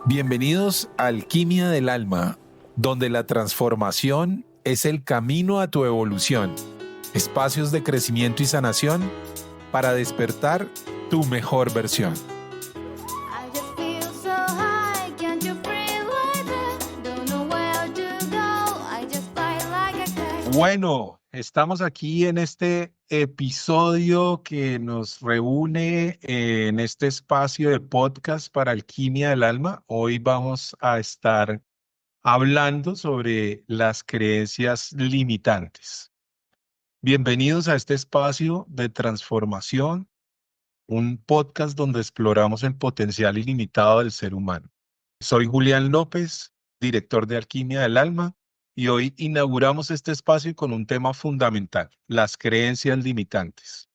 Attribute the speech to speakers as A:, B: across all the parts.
A: Bienvenidos a Alquimia del Alma, donde la transformación es el camino a tu evolución. Espacios de crecimiento y sanación para despertar tu mejor versión. Bueno, estamos aquí en este episodio que nos reúne en este espacio de podcast para Alquimia del Alma. Hoy vamos a estar hablando sobre las creencias limitantes. Bienvenidos a este espacio de transformación, un podcast donde exploramos el potencial ilimitado del ser humano. Soy Julián López, director de Alquimia del Alma, y hoy inauguramos este espacio con un tema fundamental, las creencias limitantes.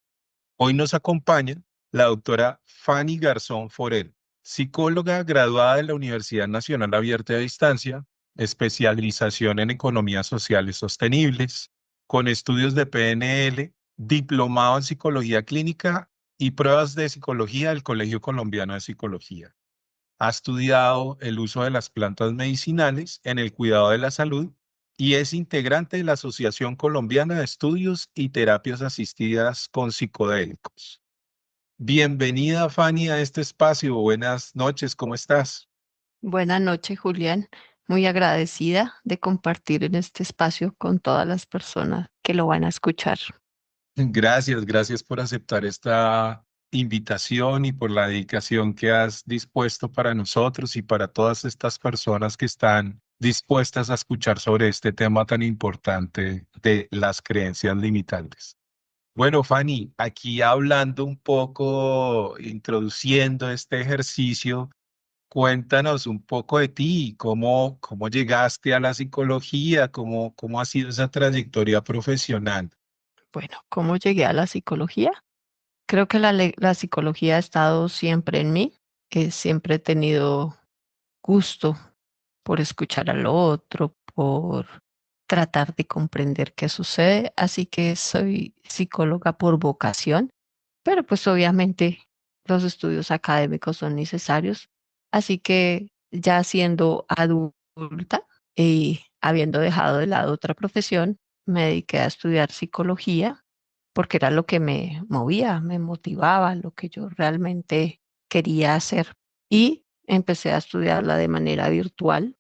A: Hoy nos acompaña la doctora Fanny Garzón Forel, psicóloga graduada de la Universidad Nacional Abierta de Distancia, especialización en economías sociales sostenibles, con estudios de PNL, diplomado en psicología clínica y pruebas de psicología del Colegio Colombiano de Psicología. Ha estudiado el uso de las plantas medicinales en el cuidado de la salud y es integrante de la Asociación Colombiana de Estudios y Terapias Asistidas con Psicodélicos. Bienvenida, Fanny, a este espacio. Buenas noches, ¿cómo estás?
B: Buenas noches, Julián. Muy agradecida de compartir en este espacio con todas las personas que lo van a escuchar.
A: Gracias por aceptar esta invitación y por la dedicación que has dispuesto para nosotros y para todas estas personas que están dispuestas a escuchar sobre este tema tan importante de las creencias limitantes. Bueno, Fanny, aquí hablando un poco, introduciendo este ejercicio, cuéntanos un poco de ti, cómo llegaste a la psicología, cómo ha sido esa trayectoria profesional.
B: Bueno, ¿cómo llegué a la psicología? Creo que la psicología ha estado siempre en mí, que siempre he tenido gusto por escuchar al otro, por tratar de comprender qué sucede, así que soy psicóloga por vocación, pero pues obviamente los estudios académicos son necesarios, así que ya siendo adulta y habiendo dejado de lado otra profesión, me dediqué a estudiar psicología porque era lo que me movía, me motivaba, lo que yo realmente quería hacer. Y empecé a estudiarla de manera virtual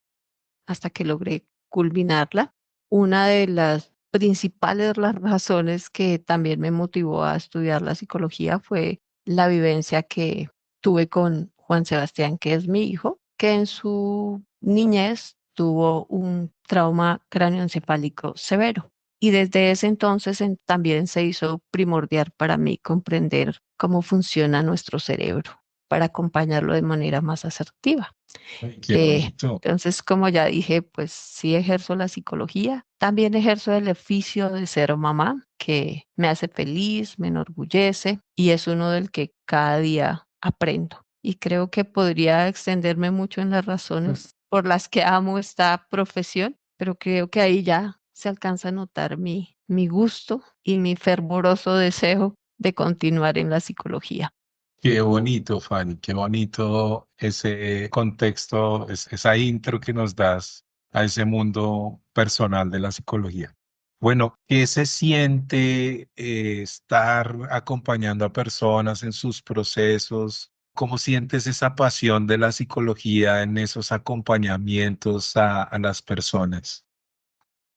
B: hasta que logré culminarla. Una de las principales razones que también me motivó a estudiar la psicología fue la vivencia que tuve con Juan Sebastián, que es mi hijo, que en su niñez tuvo un trauma cráneoencefálico severo. Y desde ese entonces también se hizo primordial para mí comprender cómo funciona nuestro cerebro para acompañarlo de manera más asertiva.
A: Ay, qué bonito.
B: Entonces, como ya dije, pues sí ejerzo la psicología. También ejerzo el oficio de ser mamá, que me hace feliz, me enorgullece y es uno del que cada día aprendo. Y creo que podría extenderme mucho en las razones por las que amo esta profesión, pero creo que ahí ya se alcanza a notar mi gusto y mi fervoroso deseo de continuar en la psicología.
A: Qué bonito, Fanny, qué bonito ese contexto, esa intro que nos das a ese mundo personal de la psicología. Bueno, ¿qué se siente estar acompañando a personas en sus procesos? ¿Cómo sientes esa pasión de la psicología en esos acompañamientos a las personas?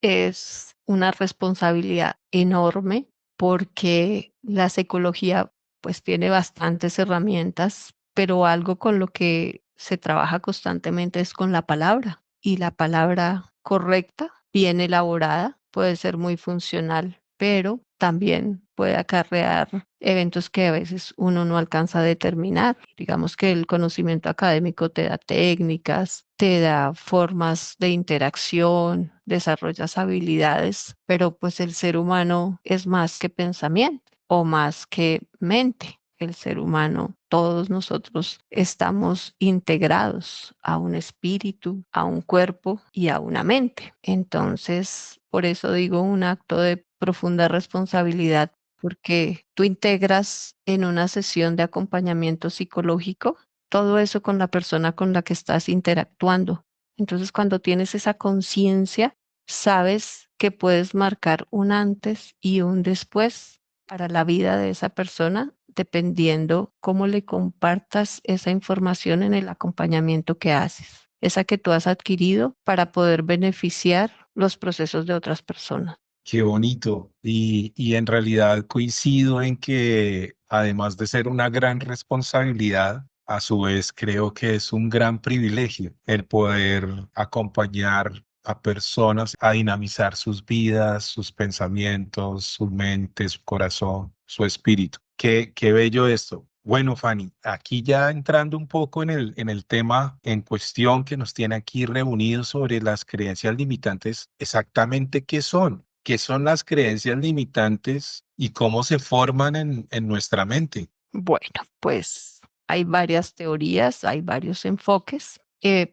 B: Es una responsabilidad enorme porque la psicología pues tiene bastantes herramientas, pero algo con lo que se trabaja constantemente es con la palabra y la palabra correcta, bien elaborada, puede ser muy funcional, pero también puede acarrear eventos que a veces uno no alcanza a determinar. Digamos que el conocimiento académico te da técnicas, te da formas de interacción, desarrollas habilidades, pero pues el ser humano es más que pensamiento o más que mente. el ser humano, todos nosotros estamos integrados a un espíritu, a un cuerpo y a una mente. Entonces, por eso digo un acto de profunda responsabilidad, porque tú integras en una sesión de acompañamiento psicológico todo eso con la persona con la que estás interactuando. Entonces, cuando tienes esa conciencia, sabes que puedes marcar un antes y un después para la vida de esa persona, dependiendo cómo le compartas esa información en el acompañamiento que haces, esa que tú has adquirido para poder beneficiar los procesos de otras personas.
A: Qué bonito. Y en realidad coincido en que además de ser una gran responsabilidad, a su vez creo que es un gran privilegio el poder acompañar a personas a dinamizar sus vidas, sus pensamientos, su mente, su corazón, su espíritu. Qué bello esto. Bueno, Fanny, aquí ya entrando un poco en el tema en cuestión que nos tiene aquí reunidos sobre las creencias limitantes, exactamente qué son. ¿Qué son las creencias limitantes y cómo se forman en nuestra mente?
B: Bueno, pues hay varias teorías, hay varios enfoques.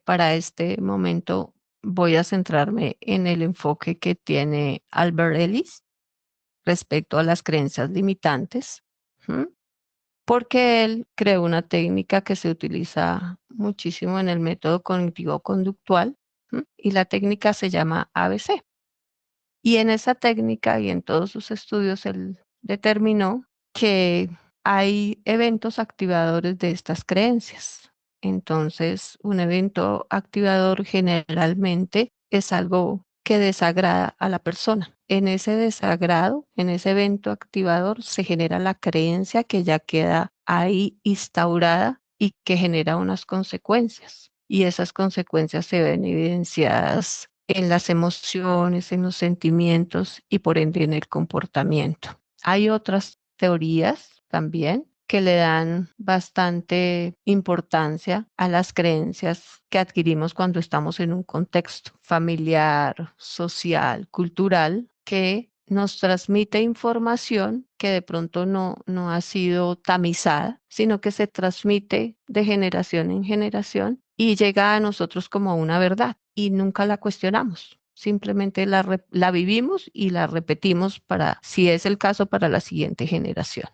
B: Para este momento voy a centrarme en el enfoque que tiene Albert Ellis respecto a las creencias limitantes. ¿M? Porque él creó una técnica que se utiliza muchísimo en el método cognitivo-conductual, y la técnica se llama ABC. Y en esa técnica y en todos sus estudios, él determinó que hay eventos activadores de estas creencias. Entonces, un evento activador generalmente es algo que desagrada a la persona. En ese desagrado, en ese evento activador, se genera la creencia que ya queda ahí instaurada y que genera unas consecuencias. Y esas consecuencias se ven evidenciadas en las emociones, en los sentimientos y por ende en el comportamiento. Hay otras teorías también que le dan bastante importancia a las creencias que adquirimos cuando estamos en un contexto familiar, social, cultural, que nos transmite información que de pronto no ha sido tamizada, sino que se transmite de generación en generación y llega a nosotros como una verdad y nunca la cuestionamos. Simplemente la vivimos y la repetimos para, si es el caso, para la siguiente generación.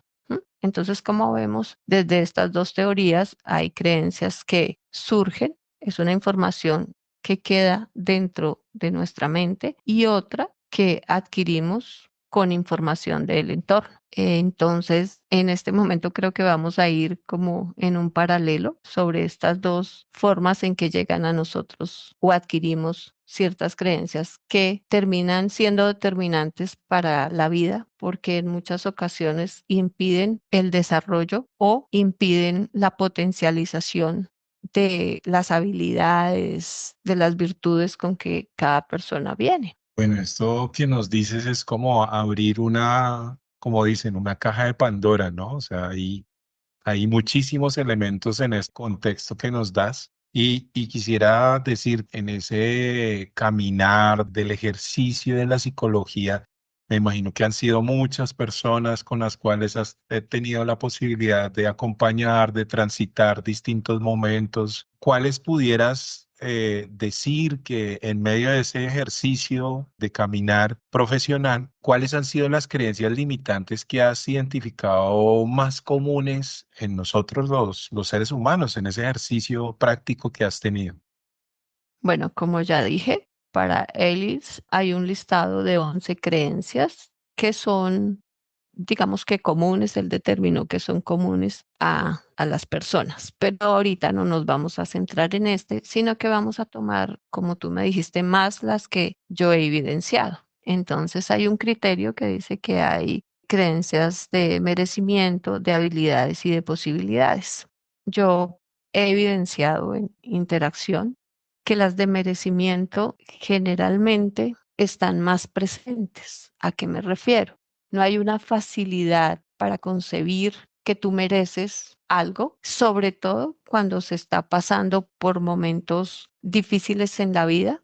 B: Entonces, como vemos, desde estas dos teorías hay creencias que surgen, es una información que queda dentro de nuestra mente y otra que adquirimos con información del entorno. Entonces, en este momento creo que vamos a ir como en un paralelo sobre estas dos formas en que llegan a nosotros o adquirimos ciertas creencias que terminan siendo determinantes para la vida porque en muchas ocasiones impiden el desarrollo o impiden la potencialización de las habilidades, de las virtudes con que cada persona viene.
A: Bueno, esto que nos dices es como abrir una, como dicen, una caja de Pandora, ¿no? O sea, hay muchísimos elementos en este contexto que nos das. Y quisiera decir, en ese caminar del ejercicio de la psicología, me imagino que han sido muchas personas con las cuales has tenido la posibilidad de acompañar, de transitar distintos momentos. ¿Cuáles pudieras decir que en medio de ese ejercicio de caminar profesional, cuáles han sido las creencias limitantes que has identificado más comunes en nosotros los seres humanos en ese ejercicio práctico que has tenido?
B: Bueno, como ya dije, para Ellis hay un listado de 11 creencias que son, digamos que comunes, él determinó que son comunes a las personas, pero ahorita no nos vamos a centrar en este, sino que vamos a tomar, como tú me dijiste, más las que yo he evidenciado. Entonces hay un criterio que dice que hay creencias de merecimiento, de habilidades y de posibilidades. Yo he evidenciado en interacción que las de merecimiento generalmente están más presentes. ¿A qué me refiero? No hay una facilidad para concebir que tú mereces algo, sobre todo cuando se está pasando por momentos difíciles en la vida.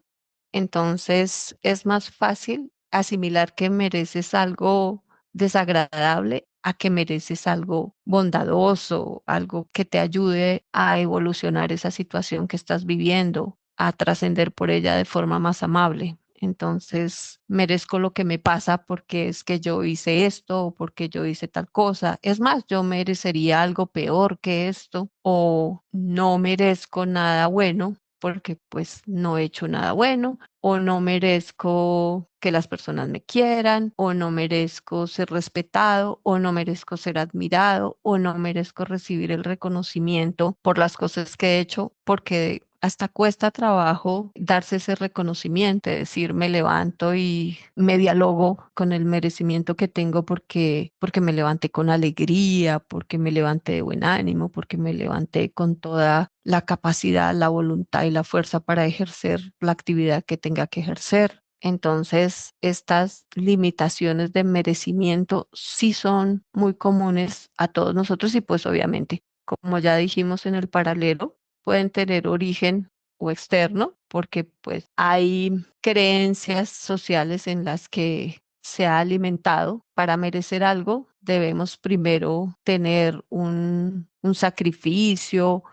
B: Entonces es más fácil asimilar que mereces algo desagradable a que mereces algo bondadoso, algo que te ayude a evolucionar esa situación que estás viviendo, a trascender por ella de forma más amable. Entonces, merezco lo que me pasa porque es que yo hice esto o porque yo hice tal cosa. Es más, yo merecería algo peor que esto o no merezco nada bueno porque pues no he hecho nada bueno o no merezco que las personas me quieran o no merezco ser respetado o no merezco ser admirado o no merezco recibir el reconocimiento por las cosas que he hecho porque hasta cuesta trabajo darse ese reconocimiento, decir me levanto y me dialogo con el merecimiento que tengo porque me levanté con alegría, porque me levanté de buen ánimo, porque me levanté con toda la capacidad, la voluntad y la fuerza para ejercer la actividad que tenga que ejercer. Entonces, estas limitaciones de merecimiento sí son muy comunes a todos nosotros y pues obviamente, como ya dijimos en el paralelo, pueden tener origen o externo, porque pues hay creencias sociales en las que se ha alimentado. Para merecer algo, debemos primero tener un sacrificio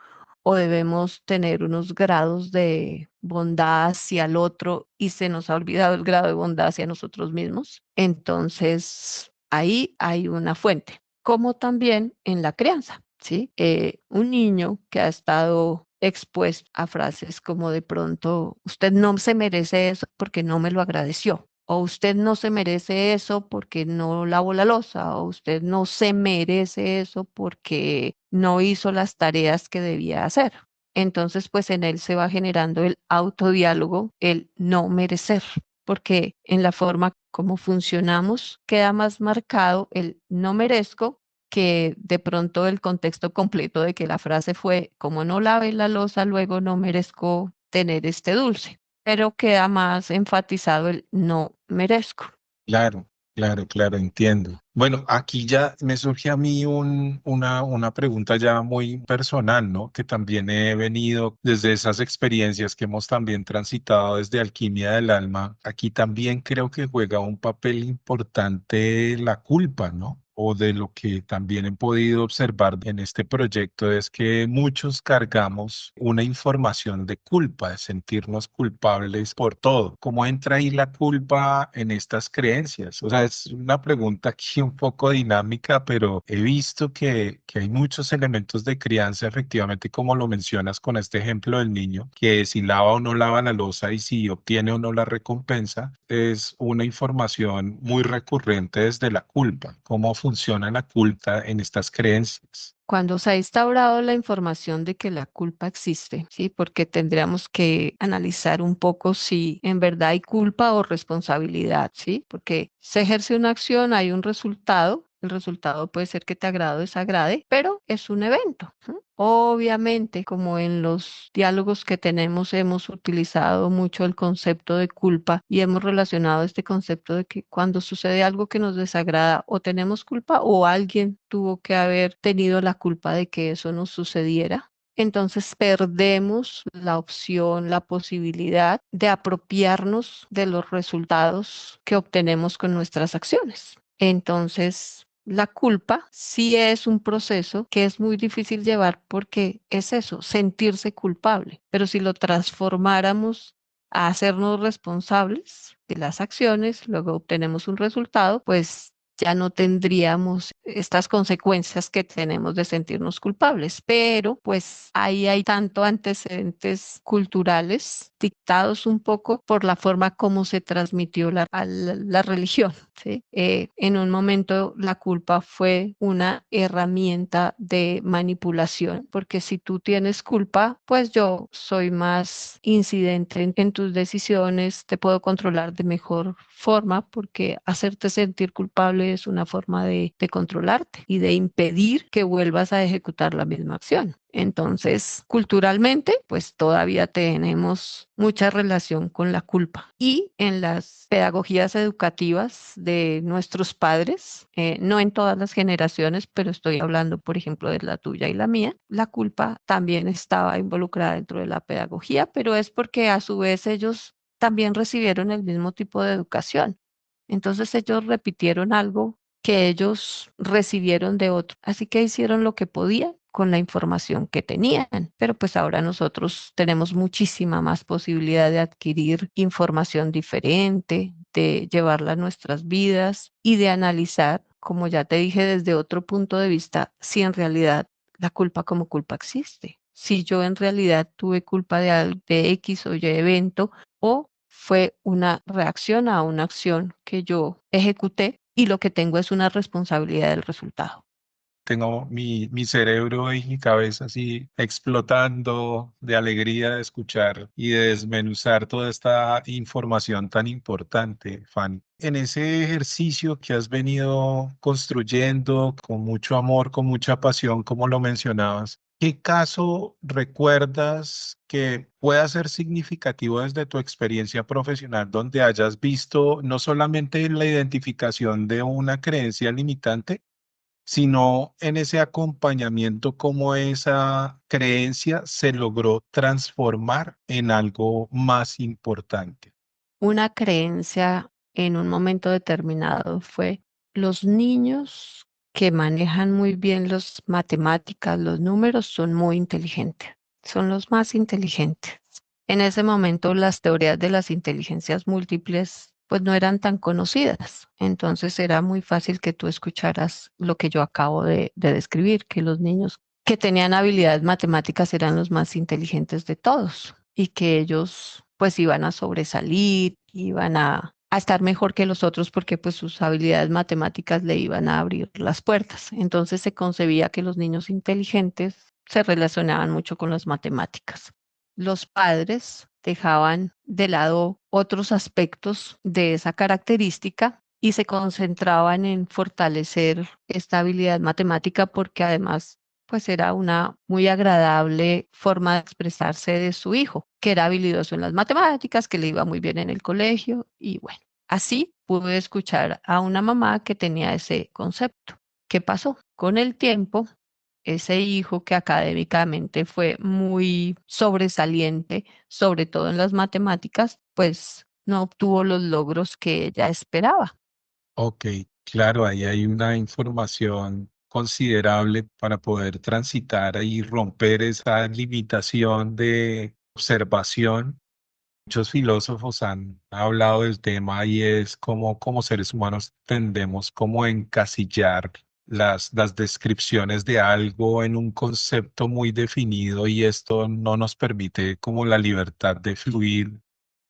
B: o debemos tener unos grados de bondad hacia el otro y se nos ha olvidado el grado de bondad hacia nosotros mismos. Entonces, ahí hay una fuente, como también en la crianza. ¿Sí? Un niño que ha estado expuesto a frases como de pronto, usted no se merece eso porque no me lo agradeció, o usted no se merece eso porque no lavó la loza, o usted no se merece eso porque no hizo las tareas que debía hacer. Entonces, pues en él se va generando el autodiálogo, el no merecer, porque en la forma como funcionamos queda más marcado el no merezco que de pronto el contexto completo de que la frase fue, como no lave la loza, luego no merezco tener este dulce, pero queda más enfatizado el no merezco.
A: Claro, claro, claro, entiendo. Bueno, aquí ya me surge a mí una pregunta ya muy personal, ¿no? Que también he venido desde esas experiencias que hemos también transitado desde Alquimia del Alma. Aquí también creo que juega un papel importante la culpa, ¿no? O de lo que también he podido observar en este proyecto es que muchos cargamos una información de culpa, de sentirnos culpables por todo. ¿Cómo entra ahí la culpa en estas creencias? O sea, es una pregunta aquí un poco dinámica, pero he visto que hay muchos elementos de crianza, efectivamente, como lo mencionas con este ejemplo del niño, que si lava o no lava la loza y si obtiene o no la recompensa, es una información muy recurrente desde la culpa. ¿Cómo funciona la culpa en estas creencias?
B: Cuando se ha instaurado la información de que la culpa existe, ¿sí? Porque tendríamos que analizar un poco si en verdad hay culpa o responsabilidad, ¿sí? Porque se ejerce una acción, hay un resultado. El resultado puede ser que te agrade o desagrade, pero es un evento. ¿Sí? Obviamente, como en los diálogos que tenemos, hemos utilizado mucho el concepto de culpa y hemos relacionado este concepto de que cuando sucede algo que nos desagrada o tenemos culpa o alguien tuvo que haber tenido la culpa de que eso nos sucediera. Entonces perdemos la opción, la posibilidad de apropiarnos de los resultados que obtenemos con nuestras acciones. Entonces, la culpa sí es un proceso que es muy difícil llevar porque es eso, sentirse culpable. Pero si lo transformáramos a hacernos responsables de las acciones, luego obtenemos un resultado, pues ya no tendríamos estas consecuencias que tenemos de sentirnos culpables. Pero pues ahí hay tanto antecedentes culturales dictados un poco por la forma como se transmitió la religión. ¿Sí? En un momento la culpa fue una herramienta de manipulación, porque si tú tienes culpa, pues yo soy más incidente en tus decisiones, te puedo controlar de mejor forma, porque hacerte sentir culpable es una forma de controlarte y de impedir que vuelvas a ejecutar la misma acción. Entonces, culturalmente, pues todavía tenemos mucha relación con la culpa. Y en las pedagogías educativas de nuestros padres, no en todas las generaciones, pero estoy hablando, por ejemplo, de la tuya y la mía, la culpa también estaba involucrada dentro de la pedagogía, pero es porque a su vez ellos también recibieron el mismo tipo de educación. Entonces ellos repitieron algo que ellos recibieron de otros. Así que hicieron lo que podían con la información que tenían. Pero pues ahora nosotros tenemos muchísima más posibilidad de adquirir información diferente, de llevarla a nuestras vidas y de analizar, como ya te dije, desde otro punto de vista, si en realidad la culpa como culpa existe. Si yo en realidad tuve culpa de X o Y evento o fue una reacción a una acción que yo ejecuté y lo que tengo es una responsabilidad del resultado.
A: Tengo mi cerebro y mi cabeza así explotando de alegría de escuchar y de desmenuzar toda esta información tan importante, Fanny. En ese ejercicio que has venido construyendo con mucho amor, con mucha pasión, como lo mencionabas, ¿qué caso recuerdas que pueda ser significativo desde tu experiencia profesional donde hayas visto no solamente la identificación de una creencia limitante, sino en ese acompañamiento, cómo esa creencia se logró transformar en algo más importante?
B: Una creencia en un momento determinado fue los niños que manejan muy bien las matemáticas, los números, son muy inteligentes, son los más inteligentes. En ese momento las teorías de las inteligencias múltiples pues no eran tan conocidas, entonces era muy fácil que tú escucharas lo que yo acabo de describir, que los niños que tenían habilidades matemáticas eran los más inteligentes de todos y que ellos pues iban a sobresalir, iban a estar mejor que los otros porque pues sus habilidades matemáticas le iban a abrir las puertas. Entonces se concebía que los niños inteligentes se relacionaban mucho con las matemáticas. Los padres dejaban de lado otros aspectos de esa característica y se concentraban en fortalecer esta habilidad matemática porque además pues era una muy agradable forma de expresarse de su hijo, que era habilidoso en las matemáticas, que le iba muy bien en el colegio y bueno, así pude escuchar a una mamá que tenía ese concepto. ¿Qué pasó? Con el tiempo, ese hijo que académicamente fue muy sobresaliente, sobre todo en las matemáticas, pues no obtuvo los logros que ella esperaba.
A: Ok, claro, ahí hay una información considerable para poder transitar y romper esa limitación de observación. Muchos filósofos han hablado del tema y es cómo como seres humanos tendemos como a encasillar las descripciones de algo en un concepto muy definido y esto no nos permite como la libertad de fluir,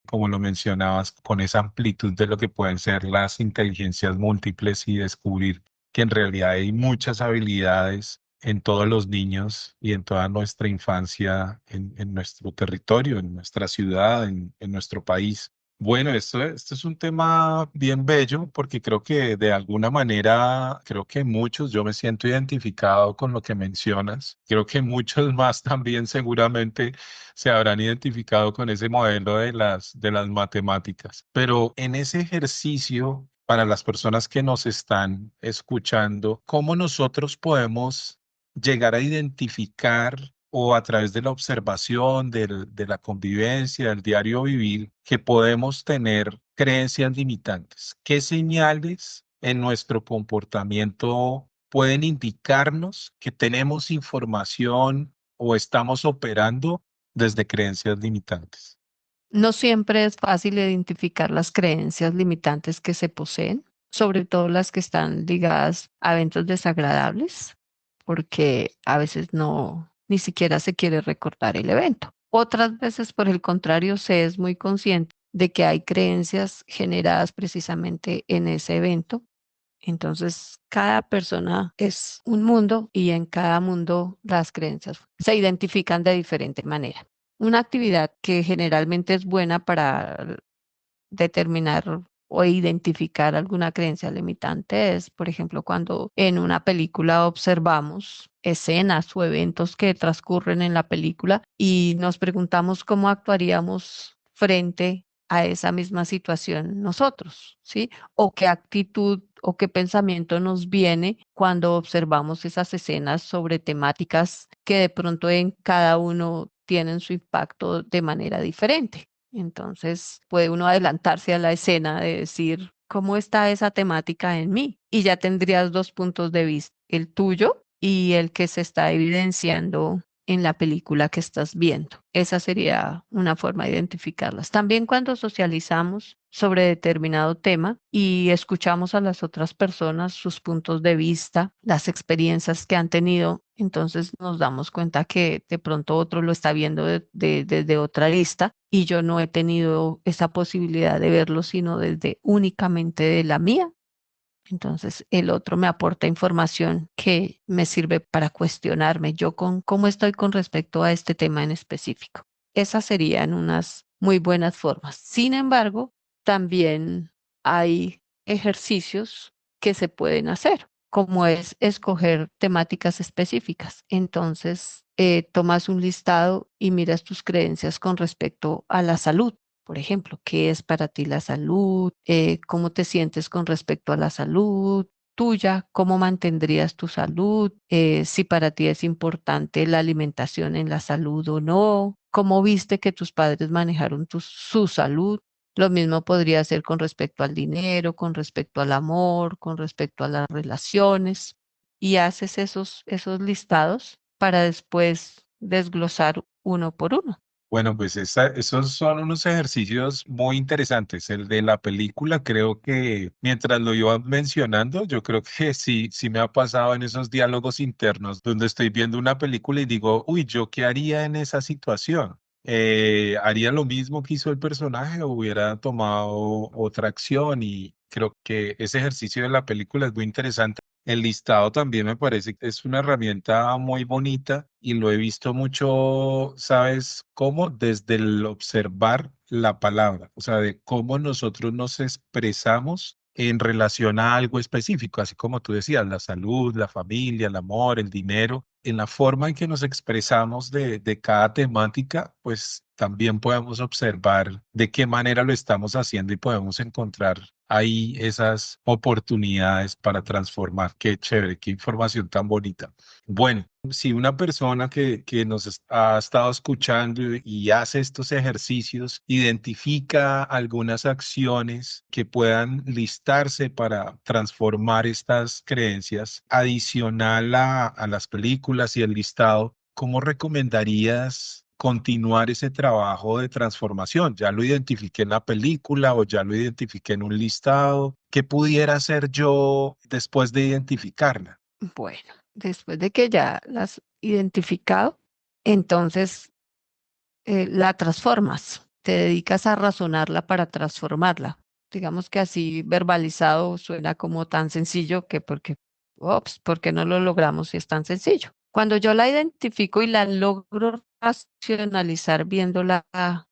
A: como lo mencionabas, con esa amplitud de lo que pueden ser las inteligencias múltiples y descubrir que en realidad hay muchas habilidades en todos los niños y en toda nuestra infancia, en nuestro territorio, en nuestra ciudad, en nuestro país. Bueno, esto es un tema bien bello porque creo que de alguna manera, creo que muchos, yo me siento identificado con lo que mencionas. Creo que muchos más también seguramente se habrán identificado con ese modelo de las matemáticas. Pero en ese ejercicio, para las personas que nos están escuchando, ¿cómo nosotros podemos llegar a identificar o a través de la observación, de la convivencia, del diario vivir, que podemos tener creencias limitantes? ¿Qué señales en nuestro comportamiento pueden indicarnos que tenemos información o estamos operando desde creencias limitantes?
B: No siempre es fácil identificar las creencias limitantes que se poseen, sobre todo las que están ligadas a eventos desagradables, porque a veces no, ni siquiera se quiere recordar el evento. Otras veces, por el contrario, se es muy consciente de que hay creencias generadas precisamente en ese evento. Entonces, cada persona es un mundo y en cada mundo las creencias se identifican de diferente manera. Una actividad que generalmente es buena para determinar o identificar alguna creencia limitante es, por ejemplo, cuando en una película observamos escenas o eventos que transcurren en la película y nos preguntamos cómo actuaríamos frente a esa misma situación nosotros, ¿sí? O qué actitud o qué pensamiento nos viene cuando observamos esas escenas sobre temáticas que de pronto en cada uno tienen su impacto de manera diferente. Entonces puede uno adelantarse a la escena de decir, cómo está esa temática en mí. Y ya tendrías dos puntos de vista, el tuyo y el que se está evidenciando en la película que estás viendo. Esa sería una forma de identificarlas. También cuando socializamos sobre determinado tema y escuchamos a las otras personas, sus puntos de vista, las experiencias que han tenido, entonces nos damos cuenta que de pronto otro lo está viendo desde otra lista y yo no he tenido esa posibilidad de verlo, sino desde únicamente de la mía. Entonces, el otro me aporta información que me sirve para cuestionarme yo con cómo estoy con respecto a este tema en específico. Esas serían unas muy buenas formas. Sin embargo, también hay ejercicios que se pueden hacer, como es escoger temáticas específicas. Entonces, tomas un listado y miras tus creencias con respecto a la salud. Por ejemplo, ¿qué es para ti la salud? ¿Cómo te sientes con respecto a la salud tuya? ¿Cómo mantendrías tu salud? Si para ti es importante la alimentación en la salud o no. ¿Cómo viste que tus padres manejaron su salud? Lo mismo podría ser con respecto al dinero, con respecto al amor, con respecto a las relaciones. Y haces esos listados para después desglosar uno por uno.
A: Bueno, pues esos son unos ejercicios muy interesantes. El de la película, creo que mientras lo iba mencionando, yo creo que sí me ha pasado en esos diálogos internos donde estoy viendo una película y digo, uy, ¿yo qué haría en esa situación? ¿Haría lo mismo que hizo el personaje o hubiera tomado otra acción? Y creo que ese ejercicio de la película es muy interesante. El listado también me parece que es una herramienta muy bonita y lo he visto mucho, ¿sabes cómo? Desde el observar la palabra, o sea, de cómo nosotros nos expresamos en relación a algo específico, así como tú decías, la salud, la familia, el amor, el dinero, en la forma en que nos expresamos de cada temática, pues también podemos observar de qué manera lo estamos haciendo y podemos encontrar ahí esas oportunidades para transformar. Qué chévere, qué información tan bonita. Bueno, si una persona que ha estado escuchando y hace estos ejercicios, identifica algunas acciones que puedan listarse para transformar estas creencias, adicional a las películas y el listado, ¿cómo recomendarías continuar ese trabajo de transformación? Ya lo identifiqué en la película o ya lo identifiqué en un listado. ¿Qué pudiera hacer yo después de identificarla?
B: Bueno, después de que ya las has identificado, entonces la transformas, te dedicas a razonarla para transformarla. Digamos que así verbalizado suena como tan sencillo que ¿por qué no lo logramos si es tan sencillo? Cuando yo la identifico y la logro racionalizar viéndola,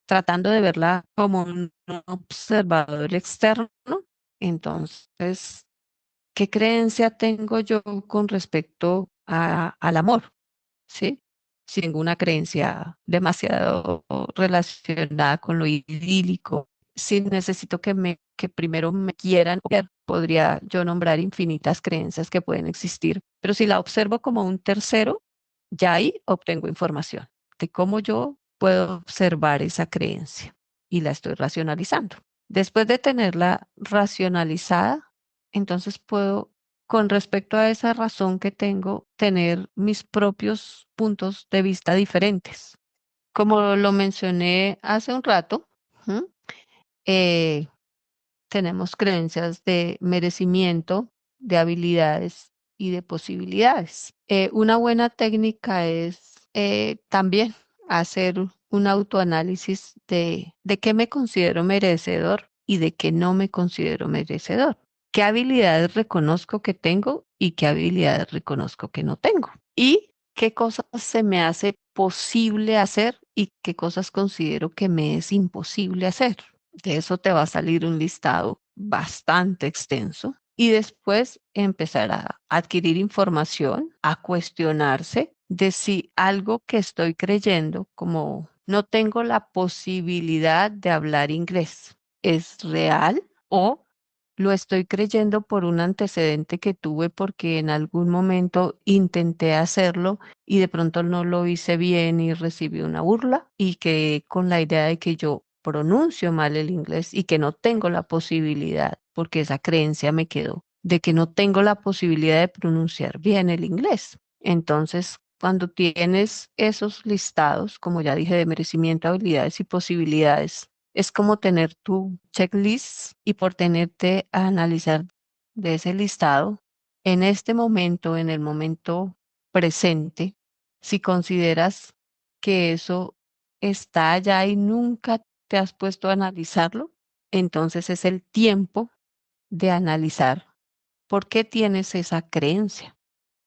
B: tratando de verla como un observador externo, entonces ¿qué creencia tengo yo con respecto al amor? ¿Sí? Si tengo una creencia demasiado relacionada con lo idílico, si necesito que primero me quieran, podría yo nombrar infinitas creencias que pueden existir, pero si la observo como un tercero, ya ahí obtengo información de cómo yo puedo observar esa creencia y la estoy racionalizando. Después de tenerla racionalizada, entonces puedo, con respecto a esa razón que tengo, tener mis propios puntos de vista diferentes. Como lo mencioné hace un rato, ¿m? eh, tenemos creencias de merecimiento, de habilidades y de posibilidades. Una buena técnica es también hacer un autoanálisis de qué me considero merecedor y de qué no me considero merecedor. ¿Qué habilidades reconozco que tengo y qué habilidades reconozco que no tengo? Y qué cosas se me hace posible hacer y qué cosas considero que me es imposible hacer. De eso te va a salir un listado bastante extenso y después empezar a adquirir información, a cuestionarse de si algo que estoy creyendo, como no tengo la posibilidad de hablar inglés, es real o lo estoy creyendo por un antecedente que tuve porque en algún momento intenté hacerlo y de pronto no lo hice bien y recibí una burla y que con la idea de que yo pronuncio mal el inglés y que no tengo la posibilidad, porque esa creencia me quedó, de que no tengo la posibilidad de pronunciar bien el inglés. Entonces, cuando tienes esos listados, como ya dije, de merecimiento, habilidades y posibilidades, es como tener tu checklist y por tenerte a analizar de ese listado, en este momento, en el momento presente, si consideras que eso está allá y nunca te has puesto a analizarlo, entonces es el tiempo de analizar por qué tienes esa creencia,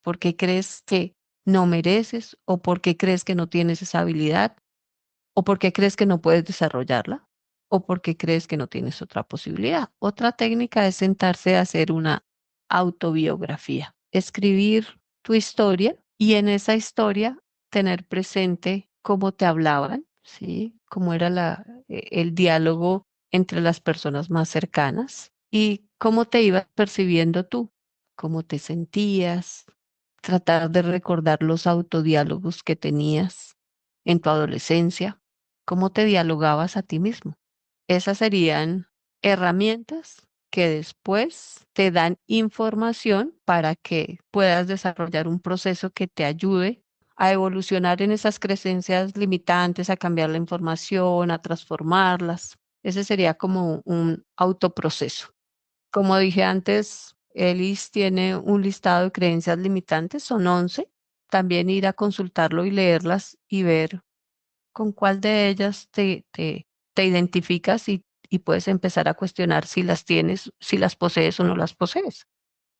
B: por qué crees que no mereces o por qué crees que no tienes esa habilidad o por qué crees que no puedes desarrollarla o por qué crees que no tienes otra posibilidad. Otra técnica es sentarse a hacer una autobiografía, escribir tu historia y en esa historia tener presente cómo te hablaban, ¿sí? Cómo era el diálogo entre las personas más cercanas y cómo te ibas percibiendo tú, cómo te sentías, tratar de recordar los autodiálogos que tenías en tu adolescencia, cómo te dialogabas a ti mismo. Esas serían herramientas que después te dan información para que puedas desarrollar un proceso que te ayude a evolucionar en esas creencias limitantes, a cambiar la información, a transformarlas. Ese sería como un autoproceso. Como dije antes, Elis tiene un listado de creencias limitantes, son 11. También ir a consultarlo y leerlas y ver con cuál de ellas te identificas y puedes empezar a cuestionar si las tienes, si las posees o no las posees.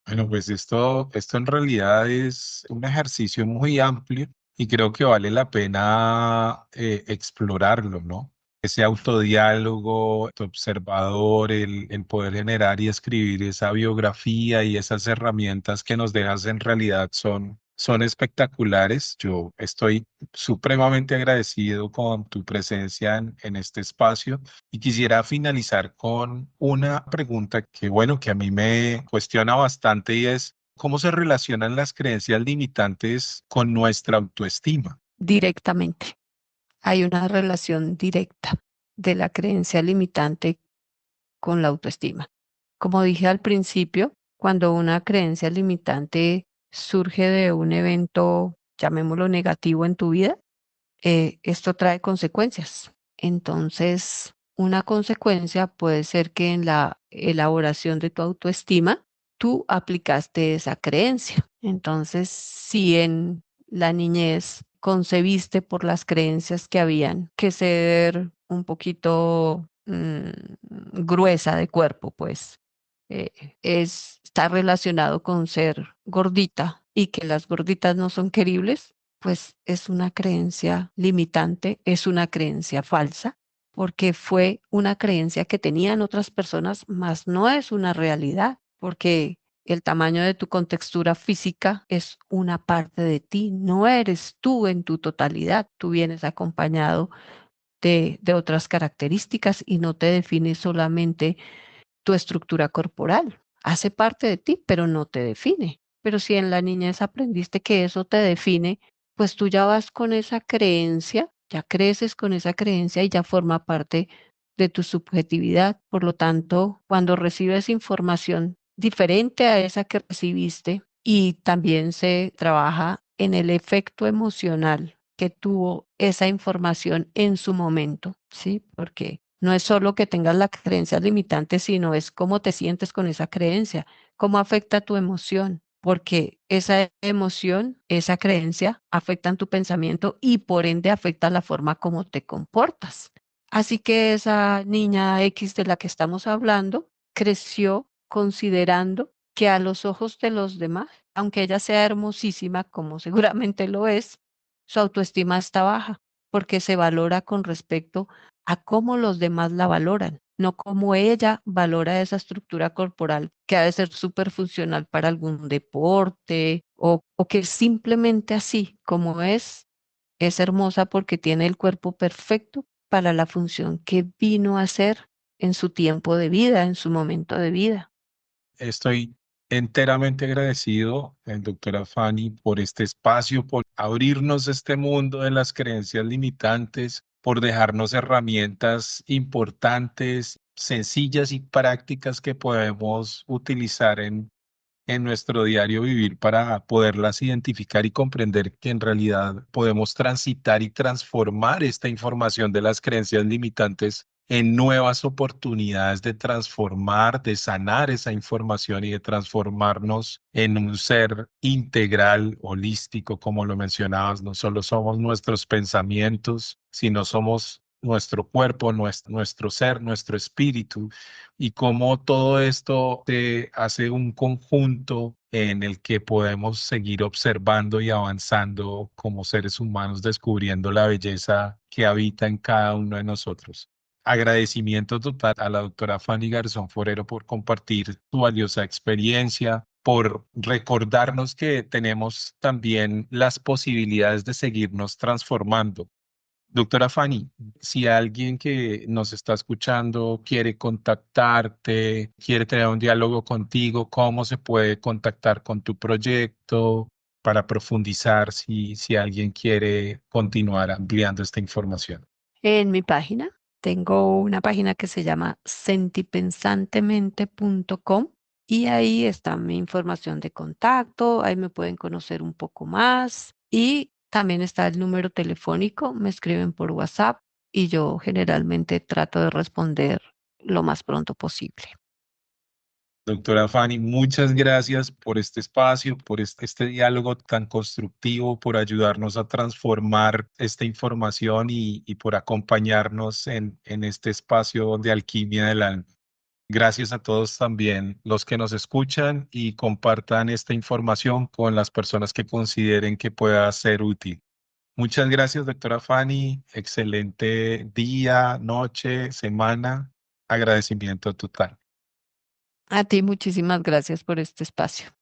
A: Bueno, pues esto en realidad es un ejercicio muy amplio y creo que vale la pena explorarlo, ¿no? Ese autodiálogo, tu observador, el poder generar y escribir esa biografía y esas herramientas que nos dejas en realidad son espectaculares. Yo estoy supremamente agradecido con tu presencia en este espacio. Y quisiera finalizar con una pregunta que, bueno, que a mí me cuestiona bastante y es, ¿cómo se relacionan las creencias limitantes con nuestra autoestima?
B: Directamente. Hay una relación directa de la creencia limitante con la autoestima. Como dije al principio, cuando una creencia limitante surge de un evento, llamémoslo negativo en tu vida, esto trae consecuencias. Entonces, una consecuencia puede ser que en la elaboración de tu autoestima, tú aplicaste esa creencia. Entonces, si en la niñez concebiste por las creencias que habían que ser un poquito gruesa de cuerpo, pues está relacionado con ser gordita y que las gorditas no son queribles, pues es una creencia limitante, es una creencia falsa, porque fue una creencia que tenían otras personas, mas no es una realidad, porque el tamaño de tu contextura física es una parte de ti, no eres tú en tu totalidad, tú vienes acompañado de otras características y no te define solamente tu estructura corporal. Hace parte de ti, pero no te define. Pero si en la niñez aprendiste que eso te define, pues tú ya vas con esa creencia, ya creces con esa creencia y ya forma parte de tu subjetividad. Por lo tanto, cuando recibes información diferente a esa que recibiste y también se trabaja en el efecto emocional que tuvo esa información en su momento, ¿sí? Porque no es solo que tengas la creencia limitante, sino es cómo te sientes con esa creencia, cómo afecta tu emoción, porque esa emoción, esa creencia afectan tu pensamiento y por ende afecta la forma como te comportas. Así que esa niña X de la que estamos hablando creció considerando que a los ojos de los demás, aunque ella sea hermosísima, como seguramente lo es, su autoestima está baja porque se valora con respecto a cómo los demás la valoran, no cómo ella valora esa estructura corporal que ha de ser súper funcional para algún deporte o que simplemente así como es hermosa porque tiene el cuerpo perfecto para la función que vino a hacer en su tiempo de vida, en su momento de vida.
A: Estoy enteramente agradecido, doctora Fanny, por este espacio, por abrirnos este mundo de las creencias limitantes por dejarnos herramientas importantes, sencillas y prácticas que podemos utilizar en nuestro diario vivir para poderlas identificar y comprender que en realidad podemos transitar y transformar esta información de las creencias limitantes en nuevas oportunidades de transformar, de sanar esa información y de transformarnos en un ser integral, holístico, como lo mencionabas. No solo somos nuestros pensamientos, sino somos nuestro cuerpo, nuestro ser, nuestro espíritu, y cómo todo esto te hace un conjunto en el que podemos seguir observando y avanzando como seres humanos, descubriendo la belleza que habita en cada uno de nosotros. Agradecimiento total a la doctora Fanny Garzón Forero por compartir su valiosa experiencia, por recordarnos que tenemos también las posibilidades de seguirnos transformando. Doctora Fanny, si alguien que nos está escuchando quiere contactarte, quiere tener un diálogo contigo, ¿cómo se puede contactar con tu proyecto para profundizar si alguien quiere continuar ampliando esta información?
B: En mi página tengo una página que se llama sentipensantemente.com y ahí está mi información de contacto, ahí me pueden conocer un poco más y también está el número telefónico, me escriben por WhatsApp y yo generalmente trato de responder lo más pronto posible.
A: Doctora Fanny, muchas gracias por este espacio, por este diálogo tan constructivo, por ayudarnos a transformar esta información y por acompañarnos en este espacio de alquimia del alma. Gracias a todos también los que nos escuchan y compartan esta información con las personas que consideren que pueda ser útil. Muchas gracias, doctora Fanny. Excelente día, noche, semana. Agradecimiento total.
B: A ti muchísimas gracias por este espacio.